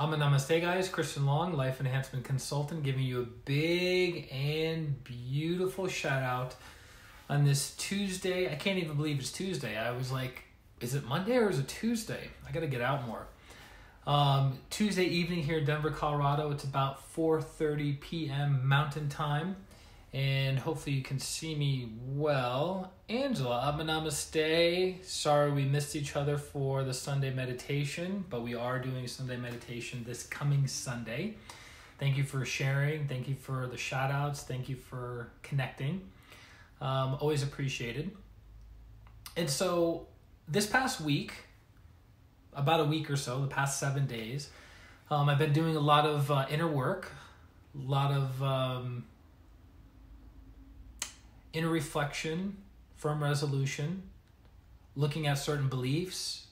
Namaste, guys. ChristianRLong, life enhancement consultant, giving you a big and beautiful shout out on this Tuesday. I can't even believe it's Tuesday. I was like, is it Monday or is it Tuesday? I got to get out more. Tuesday evening here in Denver, Colorado. It's about 4:30 p.m. Mountain Time. And hopefully you can see me well. Angela, Namaste. Sorry we missed each other for the Sunday meditation, but we are doing Sunday meditation this coming Sunday. Thank you for sharing. Thank you for the shout outs. Thank you for connecting. Always appreciated. And so this past week, about a week or so, the past 7 days, I've been doing a lot of inner work, a lot of inner reflection, firm resolution, looking at certain beliefs,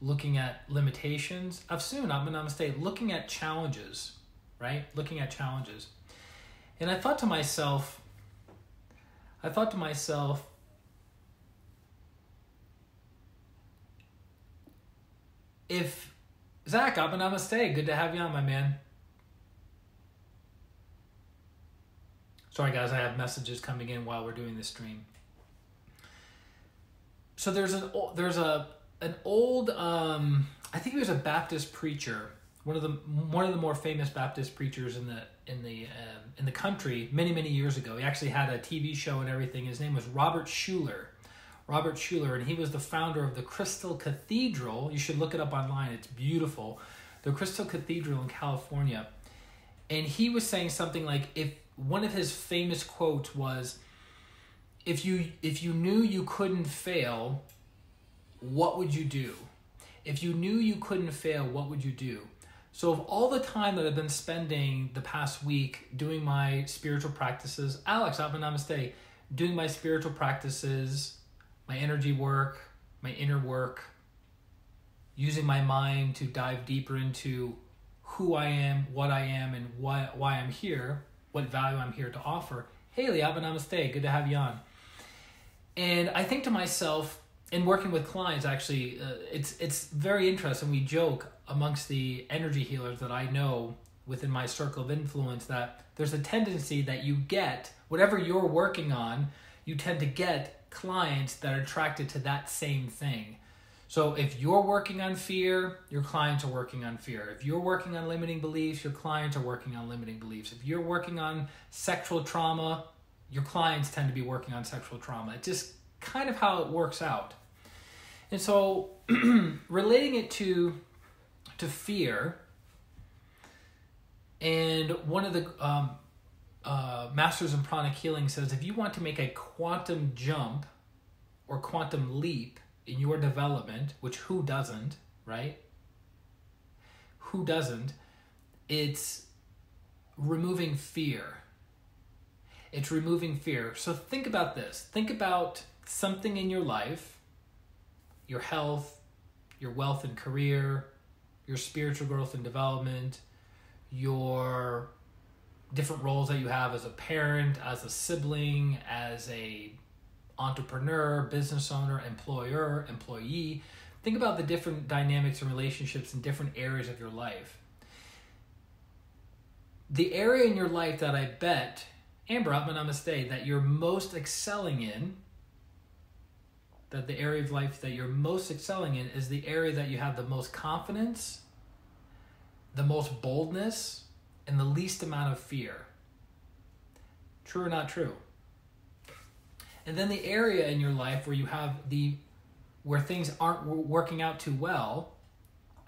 looking at limitations. Namaste, looking at challenges, right? Looking at challenges. And I thought to myself, if Zach, Namaste, good to have you on, my man. Sorry, guys, I have messages coming in while we're doing this stream. So there's an old I think he was a Baptist preacher, one of the more famous Baptist preachers in the country many years ago. He actually had a TV show and everything. His name was Robert Schuller, and he was the founder of the Crystal Cathedral. You should look it up online. It's beautiful, the Crystal Cathedral in California. And he was saying something like, if one of his famous quotes was, if you knew you couldn't fail, what would you do? If you knew you couldn't fail, what would you do? So of all the time that I've been spending the past week doing my spiritual practices, Alex, Namaste, doing my spiritual practices, my energy work, my inner work, using my mind to dive deeper into who I am, what I am, and why I'm here, what value I'm here to offer. Haley, Namaste, good to have you on. And I think to myself, in working with clients, actually, it's very interesting. We joke amongst the energy healers that I know within my circle of influence that there's a tendency that you get, whatever you're working on, you tend to get clients that are attracted to that same thing. So if you're working on fear, your clients are working on fear. If you're working on limiting beliefs, your clients are working on limiting beliefs. If you're working on sexual trauma, your clients tend to be working on sexual trauma. It's just kind of how it works out. And so relating it to fear, and one of the masters in pranic healing says, if you want to make a quantum jump or quantum leap in your development, which who doesn't, right? Who doesn't? It's removing fear. It's removing fear. So think about this. Think about something in your life, your health, your wealth and career, your spiritual growth and development, your different roles that you have as a parent, as a sibling, as a entrepreneur, business owner, employer, employee. Think about the different dynamics and relationships in different areas of your life. The area in your life that I bet, Amber, Namaste, that you're most excelling in, that the area of life that you're most excelling in is the area that you have the most confidence, the most boldness, and the least amount of fear. True or not true? And then the area in your life where you have where things aren't working out too well,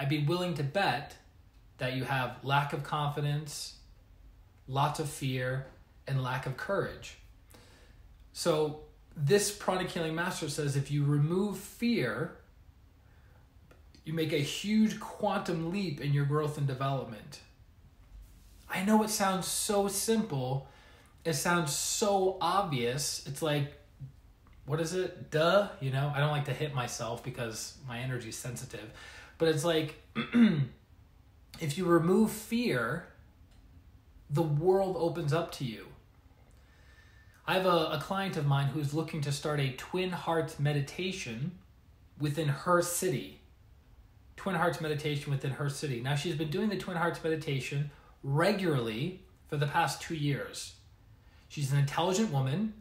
I'd be willing to bet that you have lack of confidence, lots of fear, and lack of courage. So this pranic healing master says, if you remove fear, you make a huge quantum leap in your growth and development. I know it sounds so simple. It sounds so obvious. It's like, what is it? Duh, I don't like to hit myself because my energy is sensitive. But it's like, if you remove fear, the world opens up to you. I have a client of mine who's looking to start a twin heart meditation within her city. Twin Hearts meditation within her city. Now, she's been doing the Twin Hearts meditation regularly for the past 2 years. She's an intelligent woman.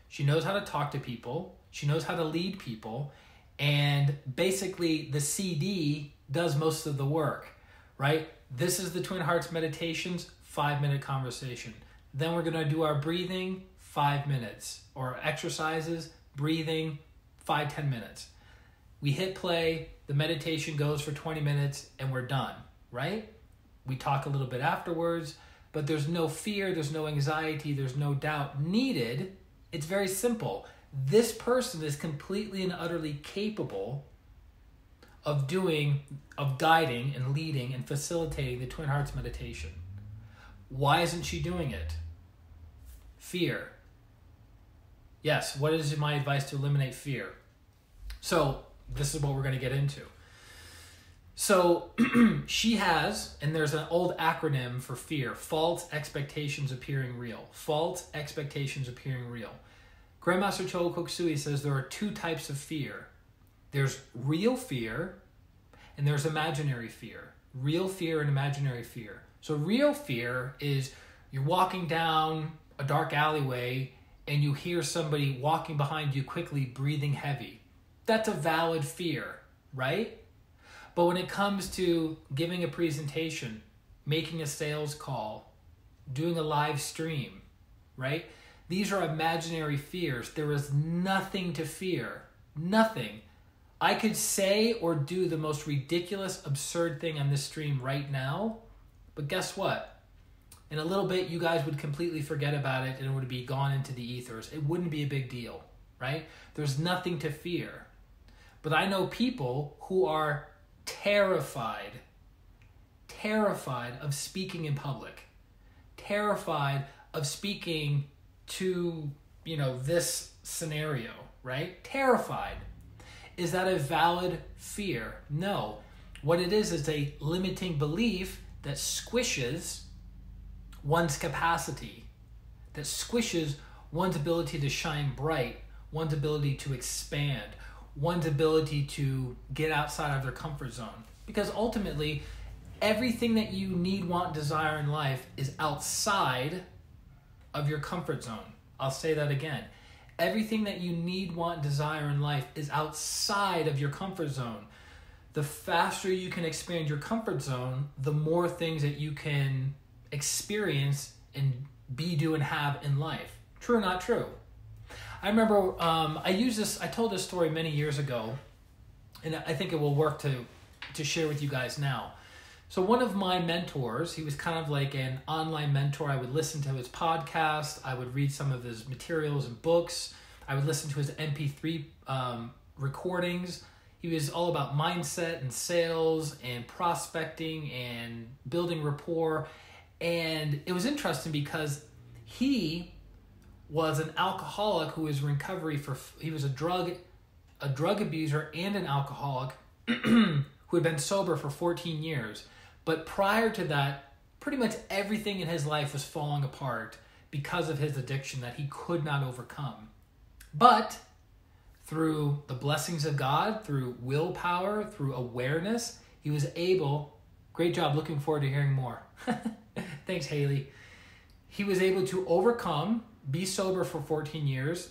She knows how to talk to people. She knows how to lead people. And basically, the CD does most of the work, right? This is the Twin Hearts meditations, 5-minute conversation. Then we're going to do our breathing, 5 minutes. Or exercises, breathing, 5-10 minutes. We hit play, the meditation goes for 20 minutes, and we're done, right? We talk a little bit afterwards, but there's no fear, there's no anxiety, there's no doubt needed. It's very simple. This person is completely and utterly capable of guiding and leading and facilitating the Twin Hearts meditation. Why isn't she doing it? Fear. Yes, what is my advice to eliminate fear? So this is what we're going to get into. So she has, and there's an old acronym for fear, false expectations appearing real. False expectations appering real. Grandmaster Chogo Kokusui says there are 2 types of fear. There's real fear and there's imaginary fear. Real fear and imaginary fear. So real fear is you're walking down a dark alleyway and you hear somebody walking behind you quickly breathing heavy. That's a valid fear, right? But when it comes to giving a presentation, making a sales call, doing a live stream, right? These are imaginary fears. There is nothing to fear. Nothing. I could say or do the most ridiculous, absurd thing on this stream right now, but guess what? In a little bit, you guys would completely forget about it and it would be gone into the ethers. It wouldn't be a big deal, right? There's nothing to fear. But I know people who are terrified of speaking in public, terrified of speaking to, this scenario, right? Terrified. Is that a valid fear? No. What it is a limiting belief that squishes one's capacity, that squishes one's ability to shine bright, one's ability to expand, one's ability to get outside of their comfort zone. Because ultimately, everything that you need, want, desire in life is outside of your comfort zone. I'll say that again. Everything that you need, want, desire in life is outside of your comfort zone. The faster you can expand your comfort zone, the more things that you can experience and be, do, and have in life. True or not true? I remember I told this story many years ago, and I think it will work to share with you guys now. So one of my mentors, he was kind of like an online mentor. I would listen to his podcast. I would read some of his materials and books. I would listen to his MP3 recordings. He was all about mindset and sales and prospecting and building rapport. And it was interesting because he was an alcoholic who was in recovery he was a drug abuser and an alcoholic who had been sober for 14 years. But prior to that, pretty much everything in his life was falling apart because of his addiction that he could not overcome. But through the blessings of God, through willpower, through awareness, he was able, great job, looking forward to hearing more. Thanks, Haley. He was able to overcome, be sober for 14 years,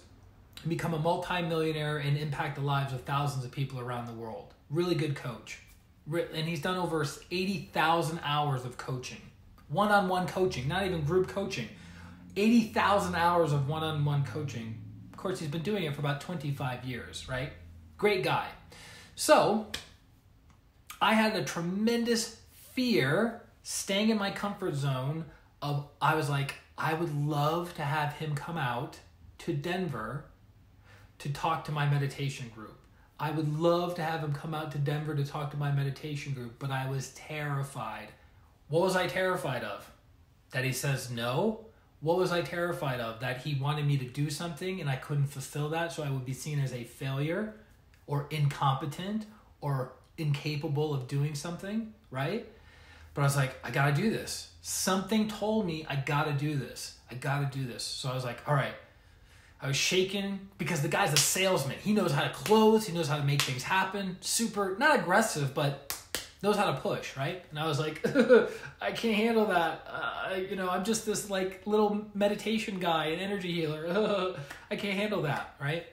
become a multi-millionaire and impact the lives of thousands of people around the world. Really good coach. And he's done over 80,000 hours of coaching. One-on-one coaching, not even group coaching. 80,000 hours of one-on-one coaching. Of course, he's been doing it for about 25 years, right? Great guy. So, I had a tremendous fear staying in my comfort zone I was like, I would love to have him come out to Denver to talk to my meditation group. I would love to have him come out to Denver to talk to my meditation group, but I was terrified. What was I terrified of? That he says no? What was I terrified of? That he wanted me to do something and I couldn't fulfill that, so I would be seen as a failure or incompetent or incapable of doing something, right? But I was like, I gotta do this. Something told me I gotta do this. I gotta do this. So I was like, all right. I was shaking because the guy's a salesman. He knows how to close. He knows how to make things happen. Super, not aggressive, but knows how to push, right? And I was like, I can't handle that. I'm just this like little meditation guy, an energy healer. I can't handle that, right?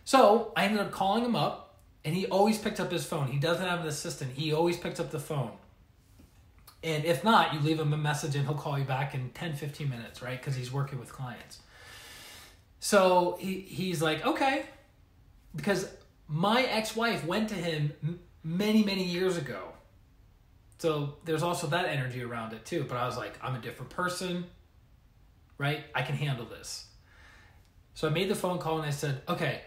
So I ended up calling him up, and he always picked up his phone. He doesn't have an assistant. He always picks up the phone. And if not, you leave him a message and he'll call you back in 10, 15 minutes, right? Because he's working with clients. So he's like, okay. Because my ex-wife went to him many, many years ago. So there's also that energy around it too. But I was like, I'm a different person, right? I can handle this. So I made the phone call and I said, okay,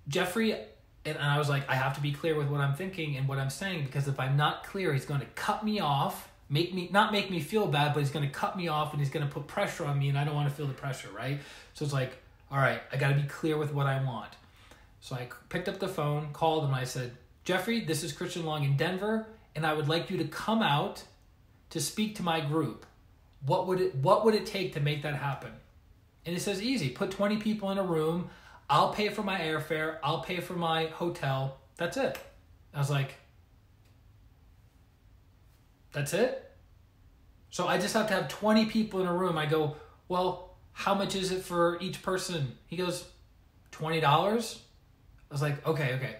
Jeffrey, and I was like, I have to be clear with what I'm thinking and what I'm saying, because if I'm not clear, he's going to cut me off, not make me feel bad, but he's going to cut me off and he's going to put pressure on me, and I don't want to feel the pressure, right? So it's like, all right, I got to be clear with what I want. So I picked up the phone, called him, and I said, Jeffrey, this is ChristianRLong in Denver, and I would like you to come out to speak to my group. What would it take to make that happen? And he says, easy, put 20 people in a room. I'll pay for my airfare. I'll pay for my hotel. That's it. I was like, that's it? So I just have to have 20 people in a room. I go, well, how much is it for each person? He goes, $20. I was like, okay.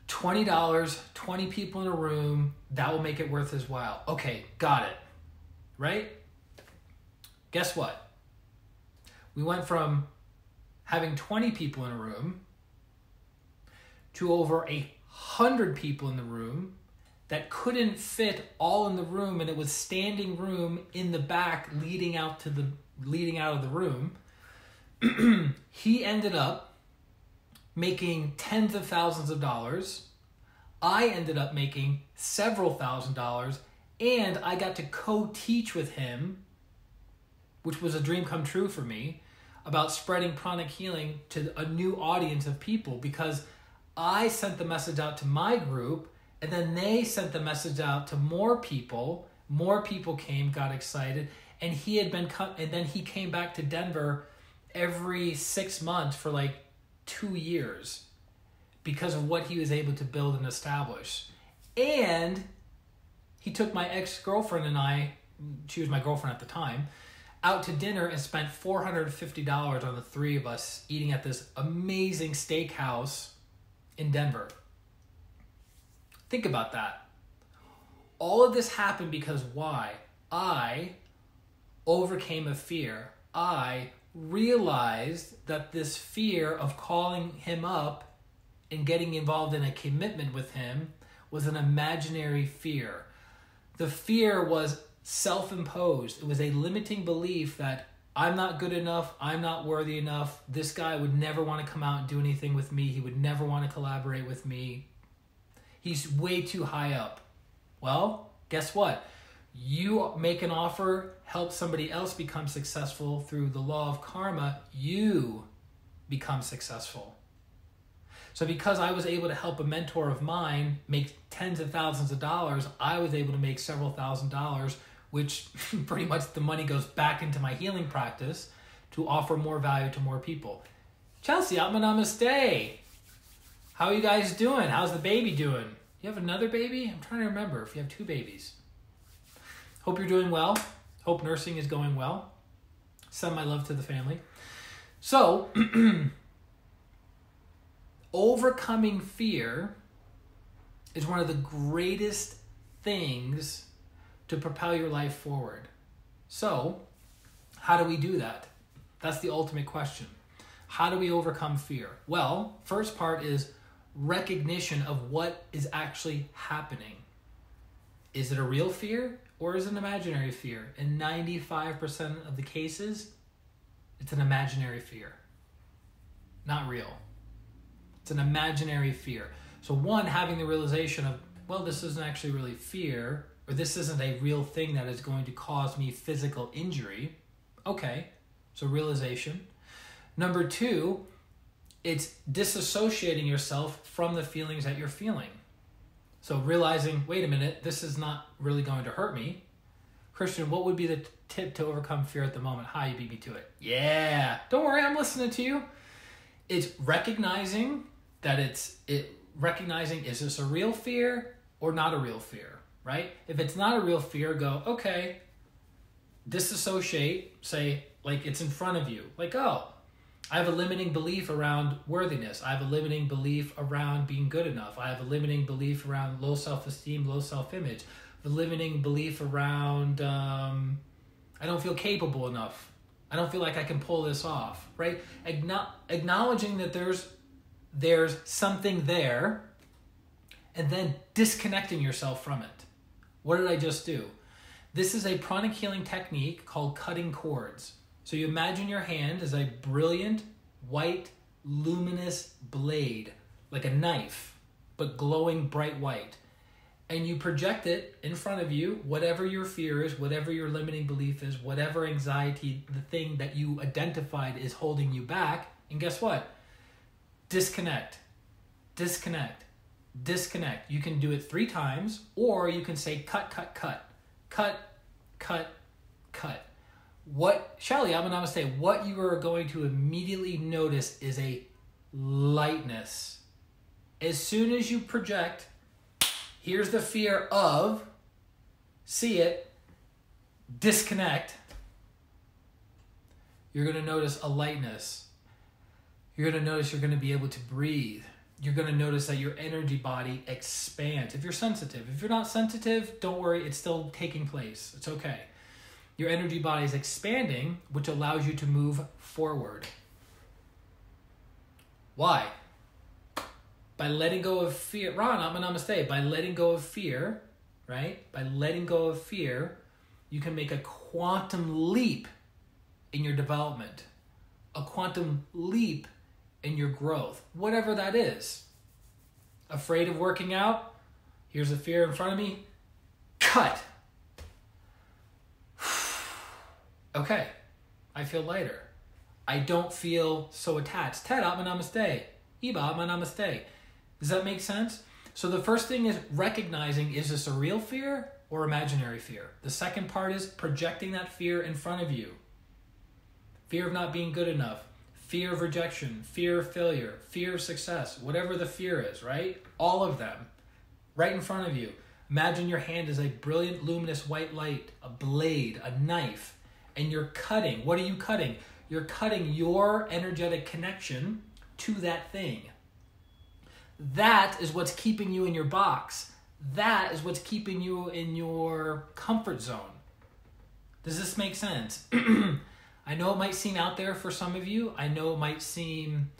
$20, 20 people in a room. That will make it worth his while. Okay, got it. Right? Guess what? We went from having 20 people in a room to over 100 people in the room that couldn't fit all in the room, and it was standing room in the back leading out of the room. He ended up making tens of thousands of dollars. I ended up making several $1,000s, and I got to co-teach with him, which was a dream come true for me, about spreading pranic healing to a new audience of people, because I sent the message out to my group, and then they sent the message out to more people. More people came, got excited, and then he came back to Denver every 6 months for like 2 years because of what he was able to build and establish. And he took my ex-girlfriend and I, she was my girlfriend at the time, out to dinner and spent $450 on the three of us eating at this amazing steakhouse in Denver. Think about that. All of this happened because why? I overcame a fear. I realized that this fear of calling him up and getting involved in a commitment with him was an imaginary fear. The fear was self-imposed. It was a limiting belief that I'm not good enough, I'm not worthy enough, this guy would never want to come out and do anything with me, he would never want to collaborate with me, he's way too high up. Well, guess what? You make an offer, help somebody else become successful through the law of karma, you become successful. So because I was able to help a mentor of mine make tens of thousands of dollars, I was able to make several $1,000s, which pretty much the money goes back into my healing practice to offer more value to more people. Chelsea, Atma Namaste. How are you guys doing? How's the baby doing? You have another baby? I'm trying to remember if you have 2 babies. Hope you're doing well. Hope nursing is going well. Send my love to the family. So, overcoming fear is one of the greatest things to propel your life forward. So, how do we do that? That's the ultimate question. How do we overcome fear? Well, first part is recognition of what is actually happening. Is it a real fear or is it an imaginary fear? In 95% of the cases, it's an imaginary fear. Not real. It's an imaginary fear. So one, having the realization of, well, this isn't actually really fear, or this isn't a real thing that is going to cause me physical injury. Okay, so realization. Number 2, it's disassociating yourself from the feelings that you're feeling. So realizing, wait a minute, this is not really going to hurt me. Christian, what would be the tip to overcome fear at the moment? Hi, you beat me to it. Yeah, don't worry, I'm listening to you. It's recognizing that recognizing, is this a real fear or not a real fear, right? If it's not a real fear, go, okay, disassociate, say, like it's in front of you. Like, oh, I have a limiting belief around worthiness. I have a limiting belief around being good enough. I have a limiting belief around low self-esteem, low self-image. The limiting belief around I don't feel capable enough. I don't feel like I can pull this off, right? Acknowledging that there's something there, and then disconnecting yourself from it. What did I just do? This is a pranic healing technique called cutting cords. So you imagine your hand as a brilliant, white, luminous blade, like a knife, but glowing bright white. And you project it in front of you, whatever your fear is, whatever your limiting belief is, whatever anxiety, the thing that you identified is holding you back. And guess what? Disconnect, disconnect, disconnect. You can do it 3 times, or you can say cut, cut, cut, cut, cut, cut. What, Shelly, I'm going to say, what you are going to immediately notice is a lightness. As soon as you project, here's the fear of, see it, disconnect, you're going to notice a lightness. You're going to notice you're going to be able to breathe. You're going to notice that your energy body expands. If you're sensitive. If you're not sensitive, don't worry, it's still taking place. It's okay. Your energy body is expanding, which allows you to move forward. Why? By letting go of fear. Ron, I'm a namaste. By letting go of fear, right? By letting go of fear, you can make a quantum leap in your development. A quantum leap in your growth. Whatever that is. Afraid of working out? Here's a fear in front of me. Cut. Okay, I feel lighter. I don't feel so attached. Ted, Atma Namaste. Iba, Atma Namaste. Does that make sense? So the first thing is recognizing, is this a real fear or imaginary fear? The second part is projecting that fear in front of you. Fear of not being good enough, fear of rejection, fear of failure, fear of success, whatever the fear is, right? All of them, right in front of you. Imagine your hand is a brilliant, luminous white light, a blade, a knife. And you're cutting. What are you cutting? You're cutting your energetic connection to that thing. That is what's keeping you in your box. That is what's keeping you in your comfort zone. Does this make sense? I know it might seem out there for some of you. I know it might seem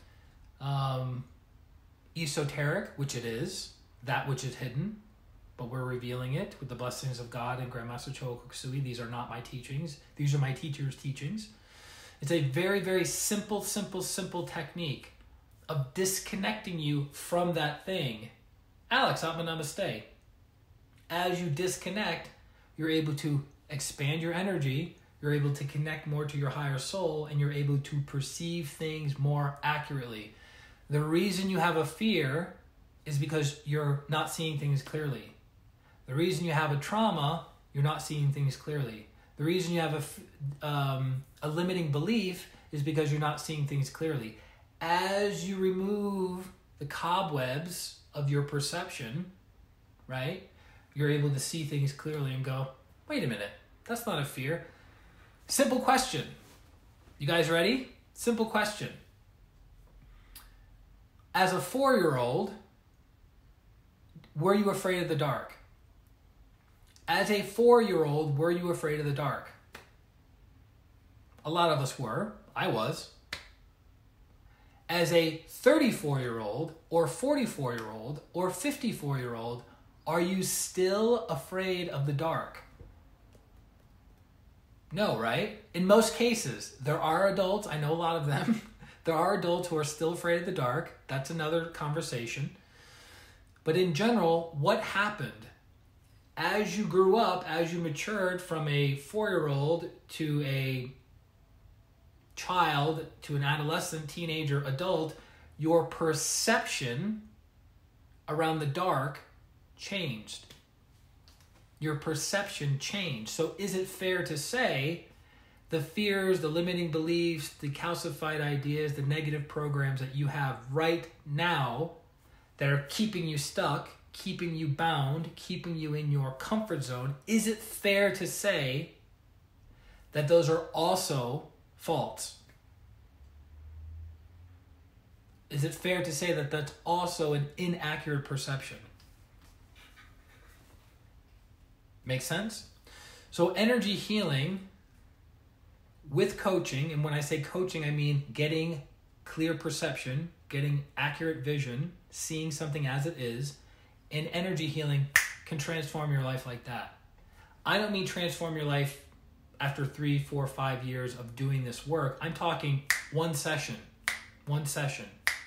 esoteric, which it is, that which is hidden. But we're revealing it with the blessings of God and Grandmaster Choa Koksui. These are not my teachings. These are my teacher's teachings. It's a very, very simple technique of disconnecting you from that thing. Alex, Atma Namaste. As you disconnect, you're able to expand your energy. You're able to connect more to your higher soul, and you're able to perceive things more accurately. The reason you have a fear is because you're not seeing things clearly. The reason you have a trauma, you're not seeing things clearly. The reason you have a limiting belief is because you're not seeing things clearly. As you remove the cobwebs of your perception, right, you're able to see things clearly and go, wait a minute, that's not a fear. Simple question. You guys ready? Simple question. As a 4-year-old, were you afraid of the dark? As a 4-year-old, were you afraid of the dark? A lot of us were. I was. As a 34-year-old or 44-year-old or 54-year-old, are you still afraid of the dark? No, right? In most cases, there are adults, I know a lot of them, there are adults who are still afraid of the dark. That's another conversation. But in general, what happened? As you grew up, as you matured from a 4-year-old to a child, to an adolescent, teenager, adult, your perception around the dark changed. Your perception changed. So is it fair to say the fears, the limiting beliefs, the calcified ideas, the negative programs that you have right now that are keeping you stuck keeping you bound, keeping you in your comfort zone, is it fair to say that those are also faults? Is it fair to say that that's also an inaccurate perception? Make sense? So energy healing with coaching, and when I say coaching, I mean getting clear perception, getting accurate vision, seeing something as it is, and energy healing can transform your life like that. I don't mean transform your life after 3, 4, 5 years of doing this work. I'm talking one session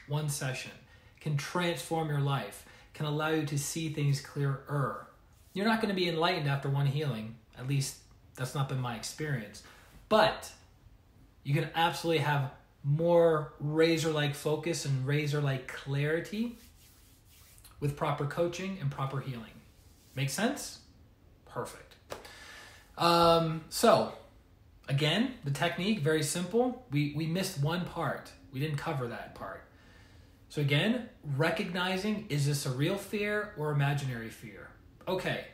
can transform your life, can allow you to see things clearer. You're not going to be enlightened after one healing. At least that's not been my experience. But you can absolutely have more razor-like focus and razor-like clarity with proper coaching and proper healing. Make sense? Perfect. So, again, the technique, very simple. We missed one part. We didn't cover that part. So again, recognizing, is this a real fear or imaginary fear? Okay,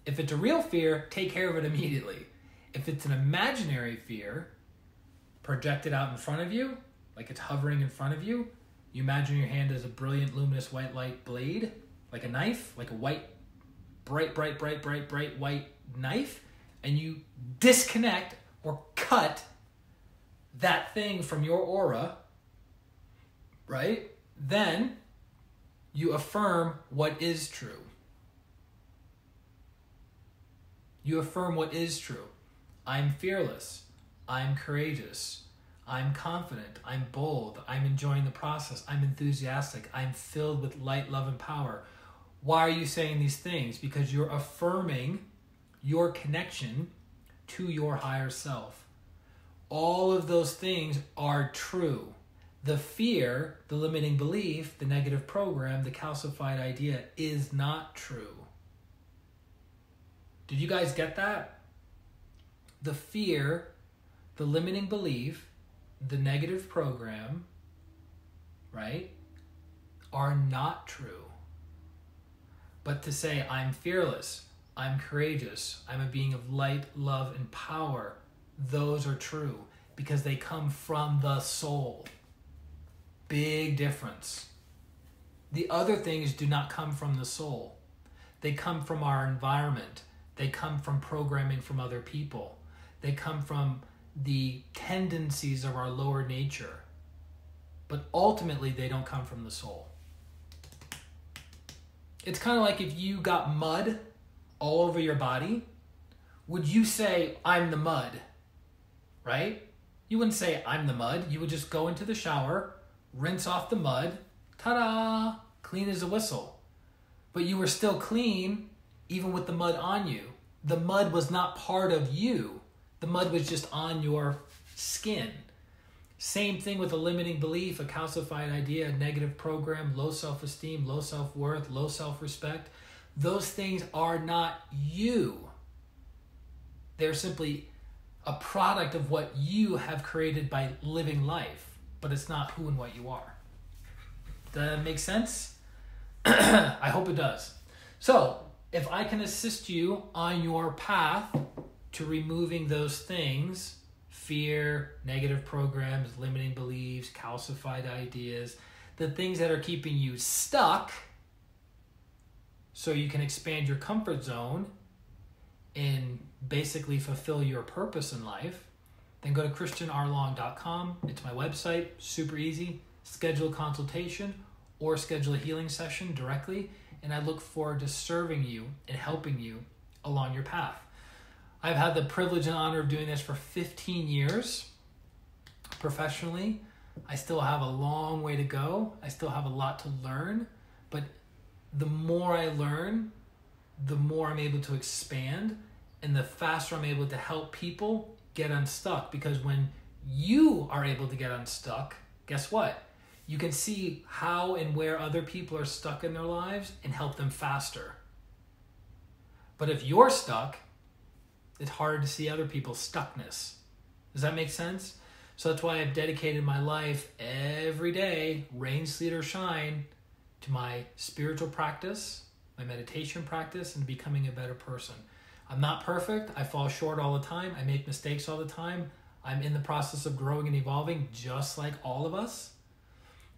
if it's a real fear, take care of it immediately. If it's an imaginary fear, project it out in front of you, like it's hovering in front of you. You imagine your hand as a brilliant, luminous white light blade, like a knife, like a white, bright white knife, and you disconnect or cut that thing from your aura, right? Then you affirm what is true. You affirm what is true. I'm fearless. I'm courageous. I'm confident. I'm bold. I'm enjoying the process. I'm enthusiastic. I'm filled with light, love, and power. Why are you saying these things? Because you're affirming your connection to your higher self. All of those things are true. The fear, the limiting belief, the negative program, the calcified idea is not true. Did you guys get that? The fear, the limiting belief, the negative program, right, are not true. But to say, I'm fearless, I'm courageous, I'm a being of light, love, and power, those are true because they come from the soul. Big difference. The other things do not come from the soul. They come from our environment. They come from programming from other people. They come from the tendencies of our lower nature. But ultimately, they don't come from the soul. It's kind of like if you got mud all over your body, would you say, I'm the mud? Right? You wouldn't say, I'm the mud. You would just go into the shower, rinse off the mud, ta-da, clean as a whistle. But you were still clean even with the mud on you. The mud was not part of you. The mud was just on your skin. Same thing with a limiting belief, a calcified idea, a negative program, low self-esteem, low self-worth, low self-respect. Those things are not you. They're simply a product of what you have created by living life, but it's not who and what you are. Does that make sense? I hope it does. So, if I can assist you on your path to removing those things, fear, negative programs, limiting beliefs, calcified ideas, the things that are keeping you stuck so you can expand your comfort zone and basically fulfill your purpose in life, then go to ChristianRLong.com. It's my website, super easy. Schedule a consultation or schedule a healing session directly, and I look forward to serving you and helping you along your path. I've had the privilege and honor of doing this for 15 years professionally. I still have a long way to go. I still have a lot to learn, but the more I learn, the more I'm able to expand, and the faster I'm able to help people get unstuck. Because when you are able to get unstuck, guess what? You can see how and where other people are stuck in their lives and help them faster. But if you're stuck, it's hard to see other people's stuckness. Does that make sense? So that's why I've dedicated my life every day, rain, sleet, or shine, to my spiritual practice, my meditation practice, and becoming a better person. I'm not perfect. I fall short all the time. I make mistakes all the time. I'm in the process of growing and evolving just like all of us.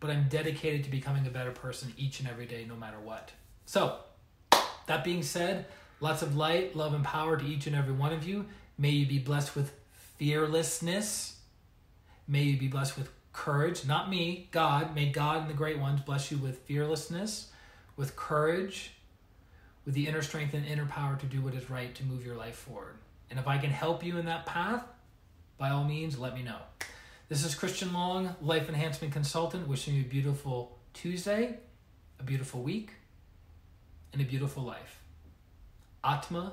But I'm dedicated to becoming a better person each and every day, no matter what. So, that being said, lots of light, love, and power to each and every one of you. May you be blessed with fearlessness. May you be blessed with courage. Not me, God. May God and the great ones bless you with fearlessness, with courage, with the inner strength and inner power to do what is right to move your life forward. And if I can help you in that path, by all means, let me know. This is Christian Long, Life Enhancement Consultant, wishing you a beautiful Tuesday, a beautiful week, and a beautiful life. Atma,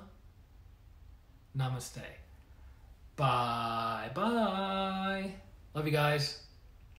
namaste. Bye-bye. Love you guys.